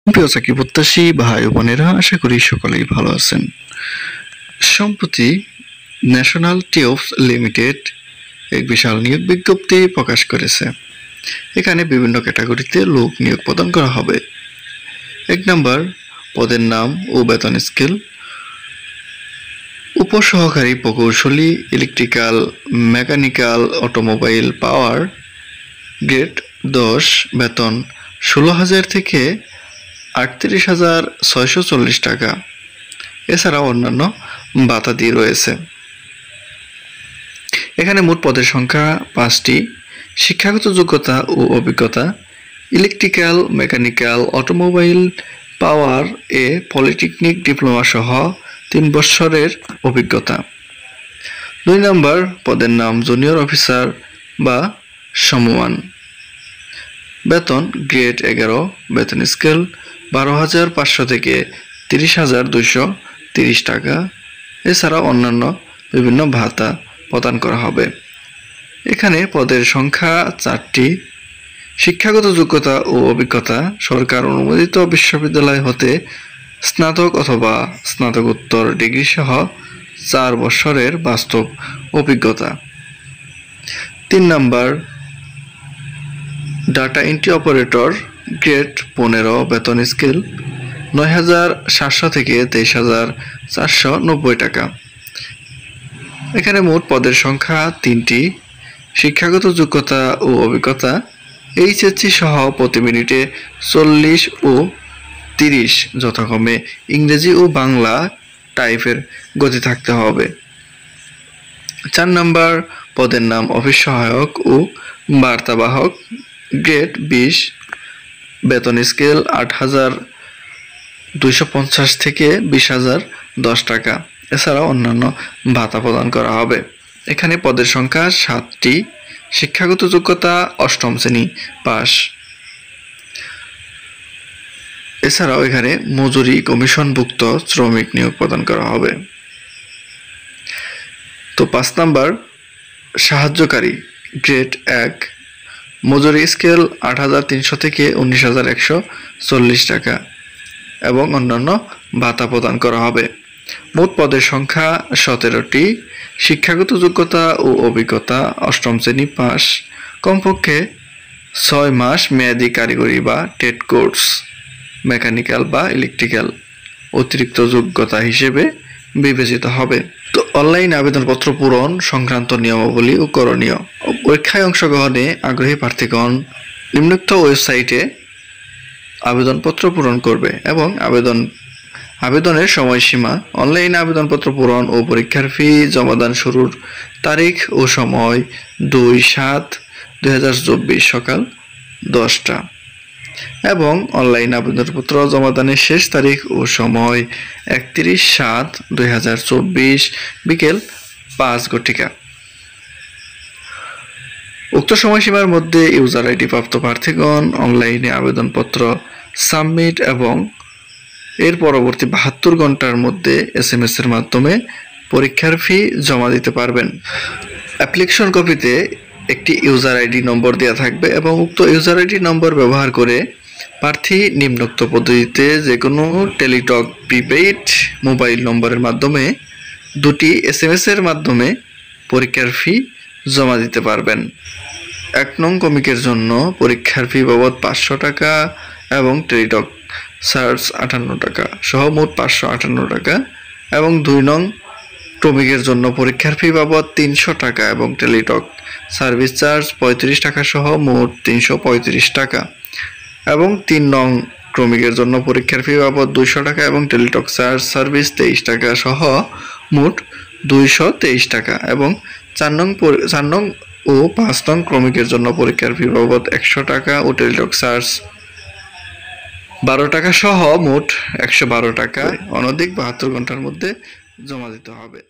প্রিয় চাকরি প্রত্যাশী ভাই ও বোনেরা, আশা করি সকলেই ভালো আছেন। সম্প্রতি ন্যাশনাল টিউবস লিমিটেড এক বিশাল নিয়োগ বিজ্ঞপ্তি প্রকাশ করেছে। এখানে বিভিন্ন ক্যাটাগরিতে লোক নিয়োগ প্রদান করা হবে। 1 নম্বর, পদের নাম ও বেতন স্কেল: উপসহকারী প্রকৌশলী, ইলেকট্রিক্যাল, মেকানিক্যাল, অটোমোবাইল, পাওয়ার, গ্রেড 10, বেতন 16,000 থেকে 38,640 টাকা। এছাড়াও অন্যান্য ভাতাদি রয়েছে। এখানে মোট পদের সংখ্যা 5টি। শিক্ষাগত যোগ্যতা ও অভিজ্ঞতা: ইলেকট্রিক্যাল, মেকানিক্যাল, অটোমোবাইল, পাওয়ার এ পলিটেকনিক ডিপ্লোমা সহ 3 বছরের অভিজ্ঞতা। 2 নম্বর, পদের নাম জুনিয়র অফিসার বা সমমান। বেতন গ্রেড 11, বেতন স্কেল 12,500 থেকে 30,230 টাকা। এছাড়াও অন্যান্য বিভিন্ন ভাতা প্রদান করা হবে। এখানে পদের সংখ্যা 4টি। শিক্ষাগত যোগ্যতা ও অভিজ্ঞতা: সরকার অনুমোদিত বিশ্ববিদ্যালয় হতে স্নাতক অথবা স্নাতকোত্তর ডিগ্রি সহ 4 বছরের বাস্তব অভিজ্ঞতা। 3 নম্বর, ডাটা এন্ট্রি অপারেটর, গ্রেড 15, বেতন স্কেল 9,700 থেকে 23,490 টাকা। এখানে মোট পদের সংখ্যা 3টি। শিক্ষাগত যোগ্যতা ও অভিজ্ঞতা: এইচএসসি সহ প্রতি মিনিটে 40 ও 30 যথাক্রমে ইংরেজি ও বাংলা টাইপের গতি থাকতে হবে। 4 নম্বর, পদের নাম অফিস সহায়ক ও বার্তাবাহক, গ্রেড 20, বেতন স্কেল 8,250 থেকে 20,010 টাকা। এছাড়াও অন্যান্য ভাতা প্রদান করা হবে। এখানে পদের সংখ্যা 7টি। শিক্ষাগত যোগ্যতা 8ম শ্রেণী পাস। এছাড়াও এখানে মজুরি কমিশনভুক্ত শ্রমিক নিয়োগ প্রদান করা হবে। তো 5 নম্বর, সাহায্যকারী, গ্রেড 1, মজুরি স্কেল 8,300 থেকে 19,140 টাকা এবং অন্যান্য ভাতা প্রদান করা হবে। মোট পদের সংখ্যা 17টি। শিক্ষাগত যোগ্যতা ও অভিজ্ঞতা 8ম শ্রেণী পাস, কমপক্ষে 6 মাস মেয়াদী কারিগরি বা ট্রেড কোর্স, মেকানিক্যাল বা ইলেকট্রিক্যাল অতিরিক্ত যোগ্যতা হিসেবে বিবেচিত হবে। তো অনলাইন আবেদনপত্র পূরণ সংক্রান্ত নিয়মাবলী ও করণীয়: পরীক্ষায় অংশগ্রহণে আগ্রহী প্রার্থীগণ নিম্নোক্ত ওয়েবসাইটে আবেদনপত্র পূরণ করবে এবং আবেদনের সময়সীমা: অনলাইন আবেদনপত্র পূরণ ও পরীক্ষার ফি জমাদান শুরুর তারিখ ও সময় 2/7/2024 সকাল 10টা এবং অনলাইন আবেদনপত্র জমাদানের শেষ তারিখ ও সময় 31/7/2024 বিকেল 5 ঘটিকা। উক্ত সময়সীমার মধ্যে ইউজার আইডি প্রাপ্ত প্রার্থীগণ অনলাইনে আবেদনপত্র সাবমিট এবং এর পরবর্তী 72 ঘন্টার মধ্যে SMS এর মাধ্যমে পরীক্ষার ফি জমা দিতে পারবেন। অ্যাপ্লিকেশন কপিতে একটি ইউজার আইডি নম্বর দেওয়া থাকবে এবং উক্ত ইউজার আইডি নম্বর ব্যবহার করে প্রার্থী নিম্নোক্ত পদ্ধতিতে যে কোনো টেলিটক প্রিপেইড মোবাইল নম্বরের মাধ্যমে 2টি SMS এর মাধ্যমে পরীক্ষার ফি জমা দিতে পারবেন। 1 নং ক্রমিকের জন্য পরীক্ষার ফি বাবদ 500 টাকা এবং টেলিটক চার্জ 58 টাকা সহ মোট 558 টাকা এবং 2 নং ক্রমিকের জন্য পরীক্ষার ফি বাবদ 300 টাকা এবং টেলিটক সার্ভিস চার্জ 35 টাকা সহ মোট 335 টাকা এবং 3 নং ক্রমিকের জন্য পরীক্ষার ফি বাবদ 200 টাকা এবং টেলিটক চার্জ সার্ভিস 23 টাকা সহ মোট 223 টাকা এবং 4 নং ও 5 নং ক্রমিকের জন্য পরীক্ষার ফি বাবদ 100 টাকা ও টেলিটক চার্জ 12 টাকা সহ মোট 112 টাকা অনধিক 72 ঘন্টার মধ্যে জমা দিতে হবে।